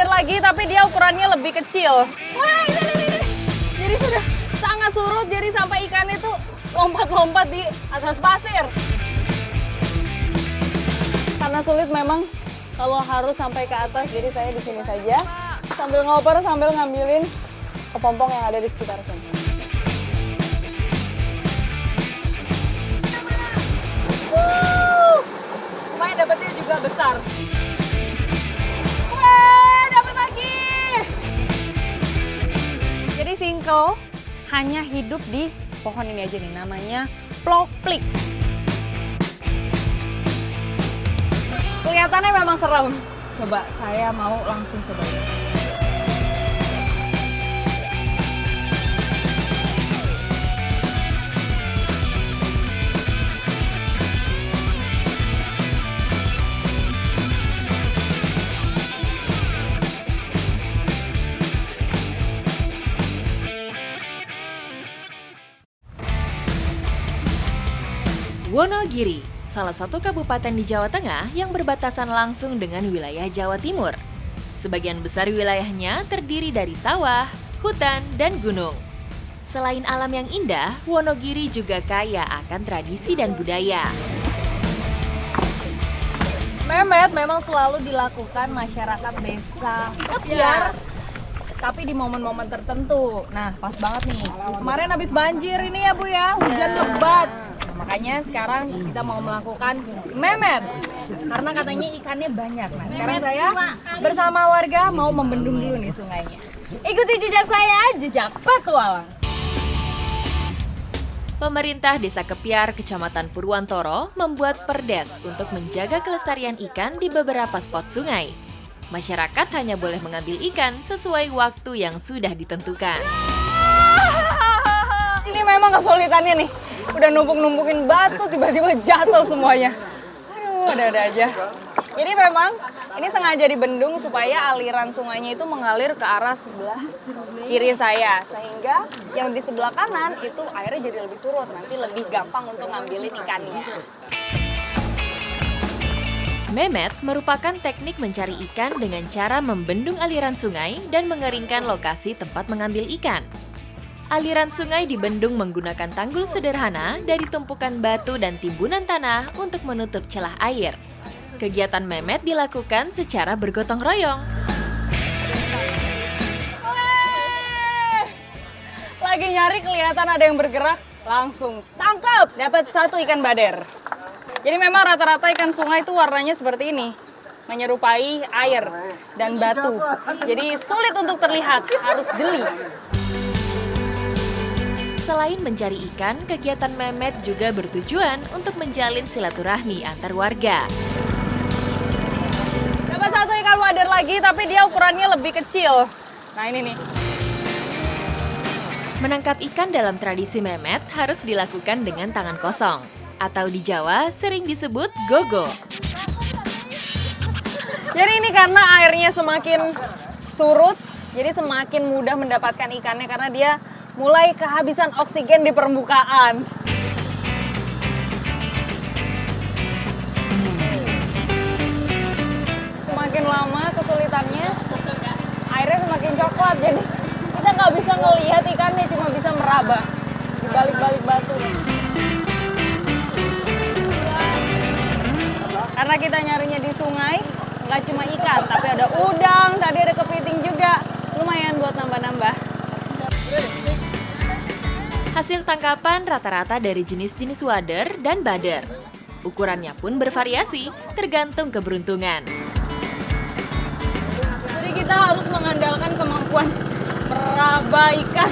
wader lagi, tapi dia ukurannya lebih kecil. Wah, ini. Jadi sudah sangat surut, jadi sampai ikannya tuh lompat-lompat di atas pasir. Karena sulit memang kalau harus sampai ke atas, jadi saya di sini saja sambil ngoper, sambil ngambilin kepompong yang ada di sekitar sini. Lumayan dapatnya juga besar. Wah, dapat lagi. Jadi singkel hanya hidup di pohon ini aja nih, namanya plokplik. Kelihatannya memang serem. Coba saya mau langsung coba. Wonogiri, salah satu kabupaten di Jawa Tengah yang berbatasan langsung dengan wilayah Jawa Timur. Sebagian besar wilayahnya terdiri dari sawah, hutan, dan gunung. Selain alam yang indah, Wonogiri juga kaya akan tradisi dan budaya. Memet memang selalu dilakukan masyarakat desa Kepiar, tapi di momen-momen tertentu. Nah, pas banget nih. Kemarin habis banjir ini ya Bu ya, hujan lebat. Nah, makanya sekarang kita mau melakukan memet karena katanya ikannya banyak. Nah, sekarang saya bersama warga mau membendung dulu nih sungainya. Ikuti jejak saya, jejak petualang. Pemerintah Desa Kepiar, Kecamatan Purwantoro membuat perdes untuk menjaga kelestarian ikan di beberapa spot sungai. Masyarakat hanya boleh mengambil ikan sesuai waktu yang sudah ditentukan. Ini memang kesulitannya nih. Udah numpuk-numpukin batu, tiba-tiba jatuh semuanya. Aduh, ada-ada aja. Jadi memang ini sengaja dibendung supaya aliran sungainya itu mengalir ke arah sebelah kiri saya. Sehingga yang di sebelah kanan itu airnya jadi lebih surut. Nanti lebih gampang untuk ngambilin ikannya. Memet merupakan teknik mencari ikan dengan cara membendung aliran sungai dan mengeringkan lokasi tempat mengambil ikan. Aliran sungai dibendung menggunakan tanggul sederhana dari tumpukan batu dan timbunan tanah untuk menutup celah air. Kegiatan memet dilakukan secara bergotong royong. Lagi nyari kelihatan ada yang bergerak, langsung tangkap. Dapat satu ikan bader. Jadi memang rata-rata ikan sungai itu warnanya seperti ini. Menyerupai air dan batu. Jadi sulit untuk terlihat, harus jeli. Selain mencari ikan, kegiatan memet juga bertujuan untuk menjalin silaturahmi antar warga. Dapat satu ikan wader lagi, tapi dia ukurannya lebih kecil. Nah ini nih. Menangkap ikan dalam tradisi memet harus dilakukan dengan tangan kosong, atau di Jawa sering disebut gogo. Jadi ini karena airnya semakin surut, jadi semakin mudah mendapatkan ikannya karena dia mulai kehabisan oksigen di permukaan. Semakin lama kesulitannya, airnya semakin coklat. Jadi kita nggak bisa ngelihat ikannya, cuma bisa meraba di balik-balik batu. Karena kita nyarinya di sungai, nggak cuma ikan, tapi ada udang, tadi ada kepiting juga. Lumayan buat nambah-nambah. Hasil tangkapan rata-rata dari jenis-jenis wader dan bader. Ukurannya pun bervariasi, tergantung keberuntungan. Jadi kita harus mengandalkan kemampuan meraba ikan.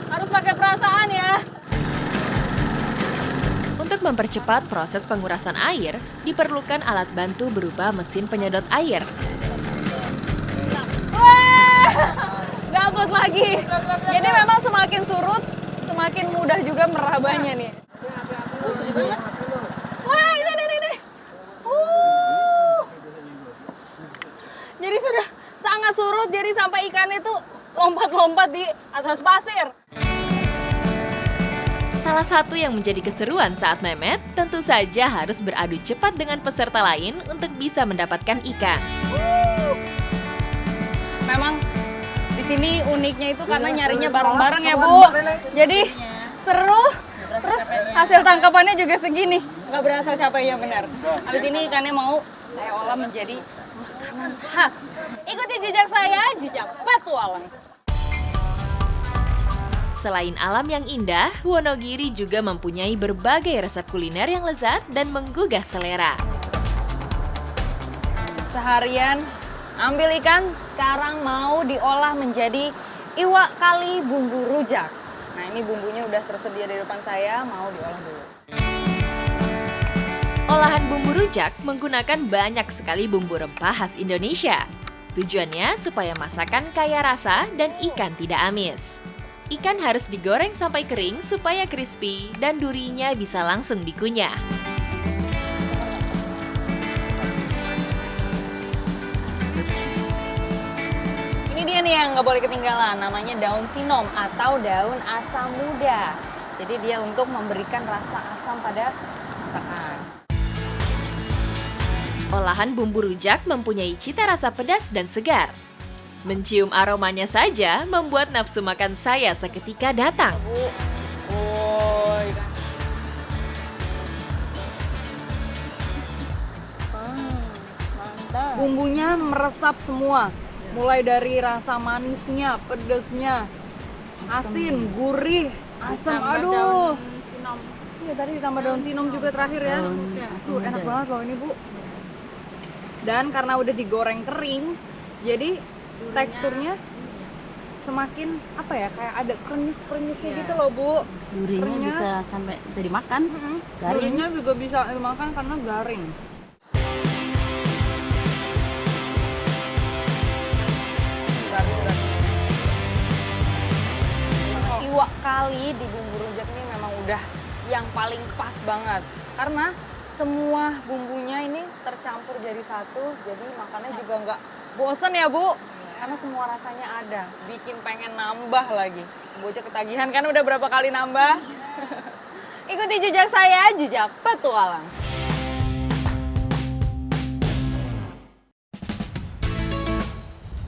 Harus pakai perasaan ya. Untuk mempercepat proses pengurasan air, diperlukan alat bantu berupa mesin penyedot air. Dapat lagi. Jadi memang semakin surut, semakin mudah juga merabanya nih. Wah, ini. Jadi sudah sangat surut, jadi sampai ikan itu lompat-lompat di atas pasir. Salah satu yang menjadi keseruan saat memet, tentu saja harus beradu cepat dengan peserta lain untuk bisa mendapatkan ikan. memang di sini uniknya itu karena nyarinya bareng-bareng ya Bu. Jadi seru. Terus hasil tangkapannya juga segini. Nggak berasa capeknya benar. Habis ini ikannya mau saya olah menjadi makanan khas. Ikuti jejak saya, jejak petualang. Selain alam yang indah, Wonogiri juga mempunyai berbagai resep kuliner yang lezat dan menggugah selera. Seharian ambil ikan, sekarang mau diolah menjadi iwak kali bumbu rujak. Nah ini bumbunya udah tersedia di depan saya, mau diolah dulu. Olahan bumbu rujak menggunakan banyak sekali bumbu rempah khas Indonesia. Tujuannya supaya masakan kaya rasa dan ikan tidak amis. Ikan harus digoreng sampai kering supaya crispy dan durinya bisa langsung dikunyah. Ini dia nih yang nggak boleh ketinggalan, namanya daun sinom atau daun asam muda. Jadi dia untuk memberikan rasa asam pada masakan. Olahan bumbu rujak mempunyai cita rasa pedas dan segar. Mencium aromanya saja membuat nafsu makan saya seketika datang. Bumbunya meresap semua, mulai dari rasa manisnya, pedasnya, asin, gurih, asam. Aduh. Iya tadi ditambah daun sinom juga terakhir ya. Aduh, enak banget loh ini Bu. Dan karena udah digoreng kering, jadi teksturnya semakin apa ya, kayak ada krenyes-krenyesnya gitu loh Bu. Durinya bisa dimakan. Garing. Durinya juga bisa dimakan karena garing. Iwak kali di bumbu rujak ini memang udah yang paling pas banget karena semua bumbunya ini tercampur jadi satu, jadi makannya juga nggak bosen ya Bu, karena semua rasanya ada, bikin pengen nambah lagi. Bocah ketagihan kan udah berapa kali nambah. Ikuti jejak saya, jejak petualang.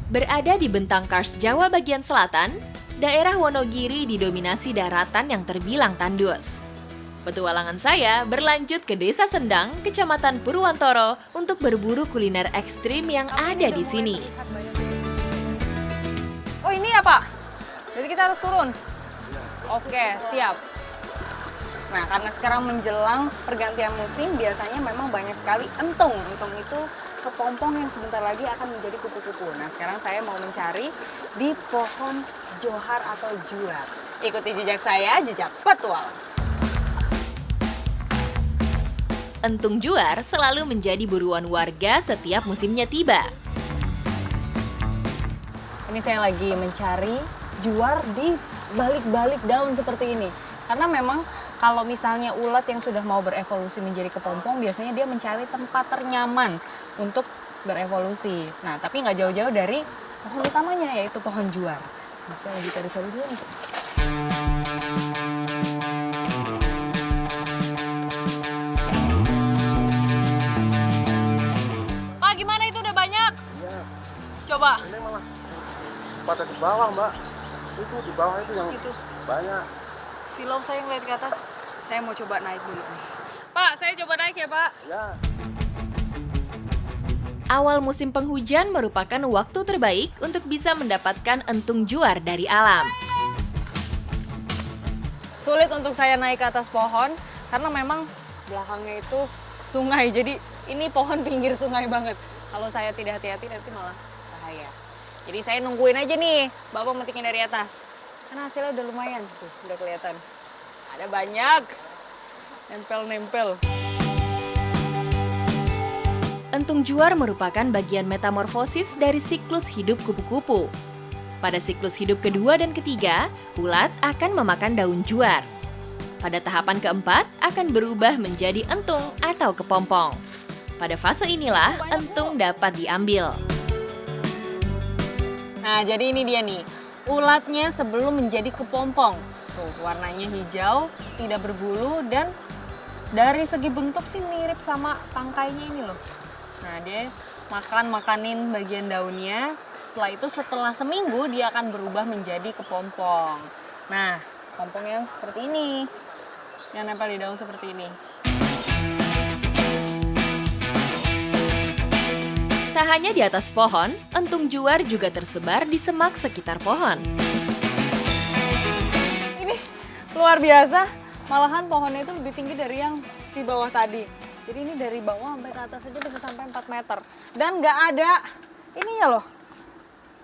Berada di bentang Kars Jawa bagian selatan, daerah Wonogiri didominasi daratan yang terbilang tandus. Petualangan saya berlanjut ke Desa Sendang, Kecamatan Purwantoro untuk berburu kuliner ekstrim yang ada di sini. Oh ini ya Pak? Jadi kita harus turun? Oke, siap. Nah karena sekarang menjelang pergantian musim, biasanya memang banyak sekali entung. Entung itu kepompong yang sebentar lagi akan menjadi kupu-kupu. Nah sekarang saya mau mencari di pohon johar atau juar. Ikuti jejak saya, jejak petualang. Entung juar selalu menjadi buruan warga setiap musimnya tiba. Ini saya lagi mencari juar di balik-balik daun seperti ini. Karena memang kalau misalnya ulat yang sudah mau berevolusi menjadi kepompong, biasanya dia mencari tempat ternyaman untuk berevolusi. Nah, tapi nggak jauh-jauh dari pohon utamanya, yaitu pohon juar. Nah, saya lagi cari-cari dulu nih. Pak, gimana itu udah banyak? Ya, Coba. ini malah pada di bawah Mbak. Itu di bawah itu yang Itu. banyak. Silau saya ngeliat ke atas, saya mau coba naik dulu nih. Pak, saya coba naik ya Pak. Ya. Awal musim penghujan merupakan waktu terbaik untuk bisa mendapatkan entung juar dari alam. Sulit untuk saya naik ke atas pohon karena memang belakangnya itu sungai. Jadi ini pohon pinggir sungai banget. Kalau saya tidak hati-hati nanti malah bahaya. Jadi saya nungguin aja nih, Bapak metikin dari atas. Karena hasilnya udah lumayan, tuh udah kelihatan. Ada banyak, nempel-nempel. Entung juar merupakan bagian metamorfosis dari siklus hidup kupu-kupu. Pada siklus hidup kedua dan ketiga, ulat akan memakan daun juar. Pada tahapan keempat, akan berubah menjadi entung atau kepompong. Pada fase inilah, entung dapat diambil. Nah, jadi ini dia nih. Ulatnya sebelum menjadi kepompong. Tuh, warnanya hijau, tidak berbulu, dan dari segi bentuk sih mirip sama tangkainya ini loh. Nah, dia makanin bagian daunnya, Setelah itu setelah seminggu dia akan berubah menjadi kepompong. Nah, kepompong yang seperti ini, yang nempel di daun seperti ini. Tak hanya di atas pohon, entung juar juga tersebar di semak sekitar pohon. Ini luar biasa, malahan pohonnya itu lebih tinggi dari yang di bawah tadi. Jadi ini dari bawah sampai ke atas aja bisa sampai 4 meter. Dan nggak ada ininya loh,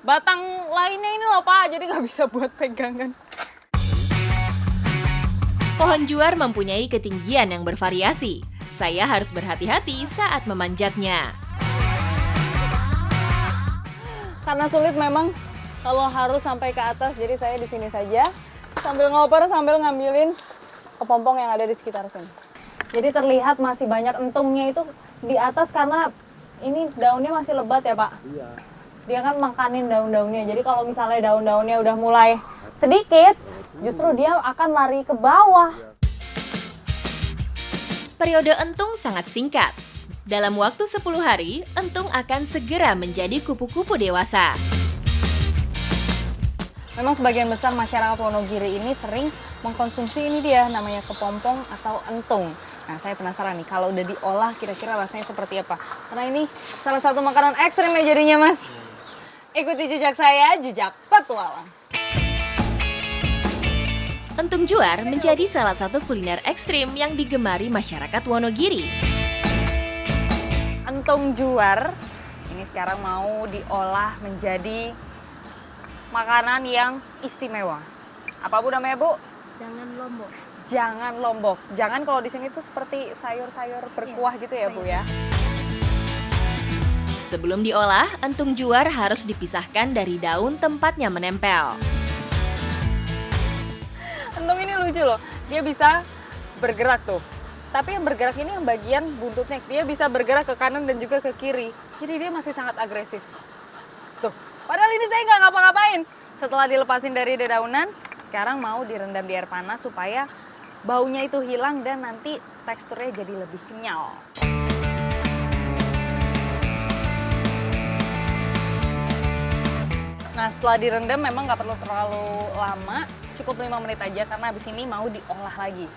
batang lainnya ini loh Pak, jadi nggak bisa buat pegangan. Pohon juar mempunyai ketinggian yang bervariasi. Saya harus berhati-hati saat memanjatnya. Karena sulit memang kalau harus sampai ke atas, jadi saya di sini saja sambil ngoper sambil ngambilin kepompong yang ada di sekitar sini. Jadi terlihat masih banyak entungnya itu di atas karena ini daunnya masih lebat ya Pak? Iya. Dia kan makanin daun-daunnya. Jadi kalau misalnya daun-daunnya udah mulai sedikit, justru dia akan lari ke bawah. Periode entung sangat singkat. Dalam waktu 10 hari, entung akan segera menjadi kupu-kupu dewasa. Memang sebagian besar masyarakat Wonogiri ini sering mengkonsumsi ini dia namanya kepompong atau entung. Nah, saya penasaran nih kalau udah diolah kira-kira rasanya seperti apa. Karena ini salah satu makanan ekstrim ya jadinya Mas. Ikuti jejak saya, jejak petualang. Entung juar menjadi salah satu kuliner ekstrim yang digemari masyarakat Wonogiri. Entung juar ini sekarang mau diolah menjadi makanan yang istimewa. Apa Bu namanya Bu? Jangan lombok. Jangan lombok. Jangan kalau di sini tuh seperti sayur-sayur berkuah gitu ya Bu ya. Sebelum diolah, entung juar harus dipisahkan dari daun tempatnya menempel. Entung ini lucu loh. Dia bisa bergerak tuh. Tapi yang bergerak ini yang bagian buntutnya. Dia bisa bergerak ke kanan dan juga ke kiri. Jadi dia masih sangat agresif. Tuh. Padahal ini saya nggak ngapa-ngapain. Setelah dilepasin dari dedaunan, sekarang mau direndam di air panas supaya baunya itu hilang dan nanti teksturnya jadi lebih kenyal. Nah setelah direndam memang nggak perlu terlalu lama, cukup 5 menit aja karena habis ini mau diolah lagi.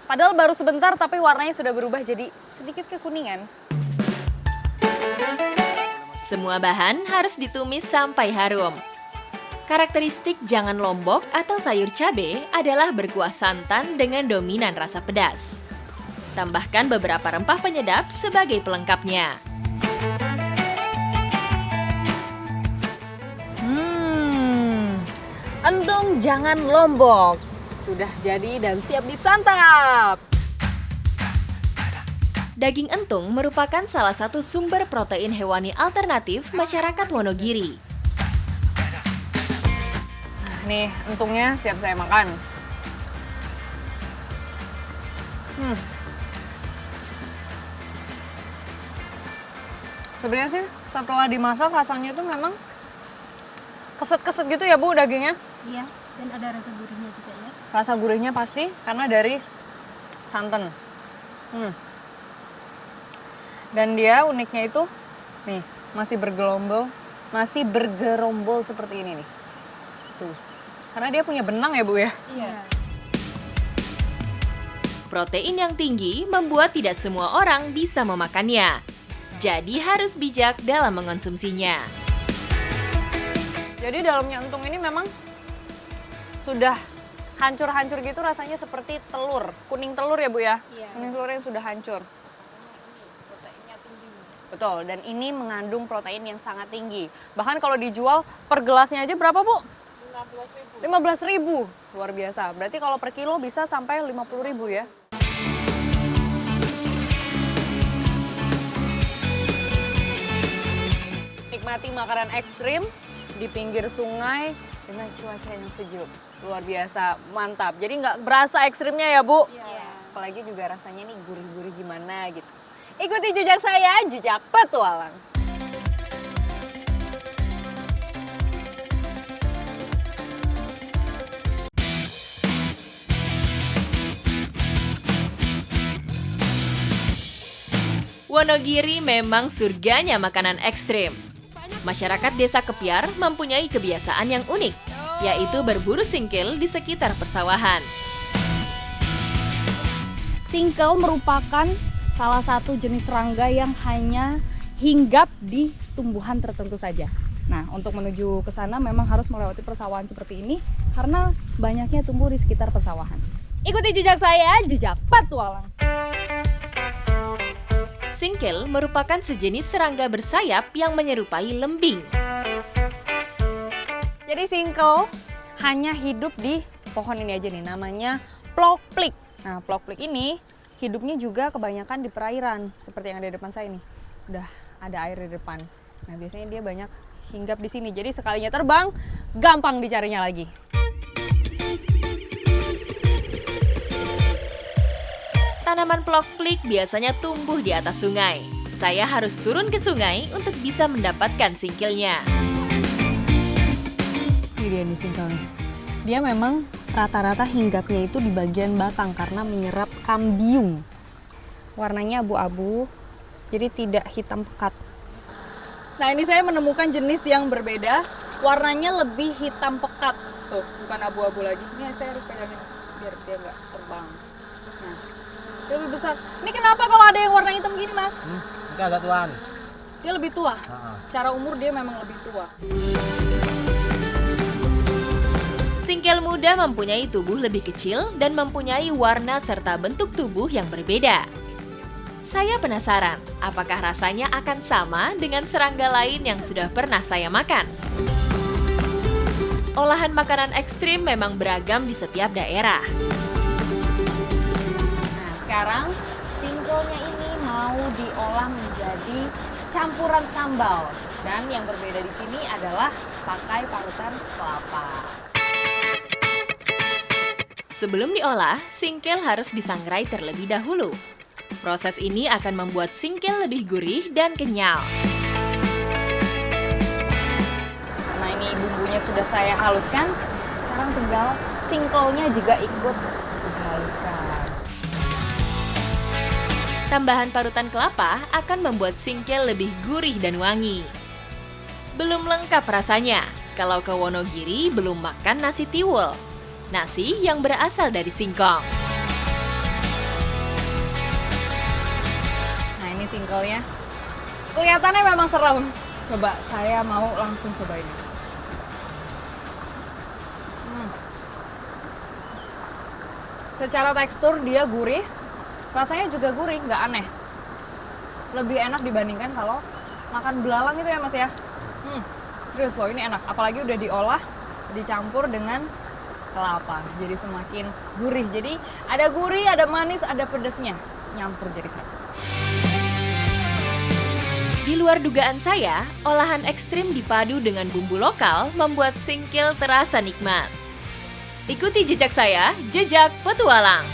Padahal baru sebentar tapi warnanya sudah berubah jadi sedikit kekuningan. Semua bahan harus ditumis sampai harum. Karakteristik jangan lombok atau sayur cabai adalah berkuah santan dengan dominan rasa pedas. Tambahkan beberapa rempah penyedap sebagai pelengkapnya. Entung jangan lombok. Sudah jadi dan siap disantap. Daging entung merupakan salah satu sumber protein hewani alternatif masyarakat Wonogiri. Nih, entungnya siap saya makan. Sebenarnya sih setelah dimasak rasanya itu memang keset-keset gitu ya Bu dagingnya. Iya, dan ada rasa gurihnya juga ya. Rasa gurihnya pasti karena dari santan. Dan dia uniknya itu nih masih bergerombol seperti ini nih. Tuh. Karena dia punya benang ya Bu ya. Iya. Protein yang tinggi membuat tidak semua orang bisa memakannya. Jadi harus bijak dalam mengonsumsinya. Jadi dalamnya entung ini memang sudah hancur-hancur gitu rasanya seperti telur. Kuning telur ya Bu ya? Iya. Kuning telur yang sudah hancur. Betul, dan ini mengandung protein yang sangat tinggi. Bahkan kalau dijual per gelasnya aja berapa Bu? 15.000. Luar biasa. Berarti kalau per kilo bisa sampai 50.000 ya. Nikmati makanan ekstrim di pinggir sungai dengan cuaca yang sejuk. Luar biasa, mantap. Jadi nggak berasa ekstrimnya ya Bu? Iya. Apalagi juga rasanya nih gurih-gurih gimana gitu. Ikuti jejak saya, jejak petualang. Wonogiri memang surganya makanan ekstrim. Masyarakat Desa Kepiar mempunyai kebiasaan yang unik, yaitu berburu singkil di sekitar persawahan. Singkel merupakan salah satu jenis serangga yang hanya hinggap di tumbuhan tertentu saja. Nah, untuk menuju ke sana memang harus melewati persawahan seperti ini karena banyaknya tumbuh di sekitar persawahan. Ikuti jejak saya, jejak petualang. Singkil merupakan sejenis serangga bersayap yang menyerupai lembing. Jadi singkel hanya hidup di pohon ini aja nih, namanya plokplik. Nah, plokplik ini hidupnya juga kebanyakan di perairan, seperti yang ada di depan saya nih. Udah ada air di depan. Nah, biasanya dia banyak hinggap di sini. Jadi sekalinya terbang, gampang dicarinya lagi. Tanaman plokplik biasanya tumbuh di atas sungai. Saya harus turun ke sungai untuk bisa mendapatkan singkilnya. Ini dia nih singkelnya. Dia memang rata-rata hinggapnya itu di bagian batang karena menyerap kambium. Warnanya abu-abu, jadi tidak hitam pekat. Nah, ini saya menemukan jenis yang berbeda, warnanya lebih hitam pekat. Tuh, bukan abu-abu lagi. Ini saya harus pegangin biar dia nggak terbang. Nah, dia lebih besar. Ini kenapa kalau ada yang warna hitam gini, Mas? Ini agak tuan. Dia lebih tua. Secara umur dia memang lebih tua. Singkil muda mempunyai tubuh lebih kecil dan mempunyai warna serta bentuk tubuh yang berbeda. Saya penasaran, apakah rasanya akan sama dengan serangga lain yang sudah pernah saya makan? Olahan makanan ekstrim memang beragam di setiap daerah. Nah, sekarang singkelnya ini mau diolah menjadi campuran sambal. Dan yang berbeda di sini adalah pakai parutan kelapa. Sebelum diolah, singkil harus disangrai terlebih dahulu. Proses ini akan membuat singkil lebih gurih dan kenyal. Karena ini bumbunya sudah saya haluskan, sekarang tinggal singkelnya juga ikut dihaluskan. Tambahan parutan kelapa akan membuat singkil lebih gurih dan wangi. Belum lengkap rasanya kalau ke Wonogiri belum makan nasi tiwul, nasi yang berasal dari singkong. Nah, ini singkelnya. Kelihatannya memang serem. Coba saya mau langsung coba ini. Secara tekstur dia gurih, rasanya juga gurih, nggak aneh. Lebih enak dibandingkan kalau makan belalang itu ya, Mas ya. Serius loh, ini enak. Apalagi udah diolah, dicampur dengan kelapa. Jadi semakin gurih. Jadi ada gurih, ada manis, ada pedasnya. Nyampur jadi satu. Di luar dugaan saya, olahan ekstrim dipadu dengan bumbu lokal membuat singkil terasa nikmat. Ikuti jejak saya, jejak petualang.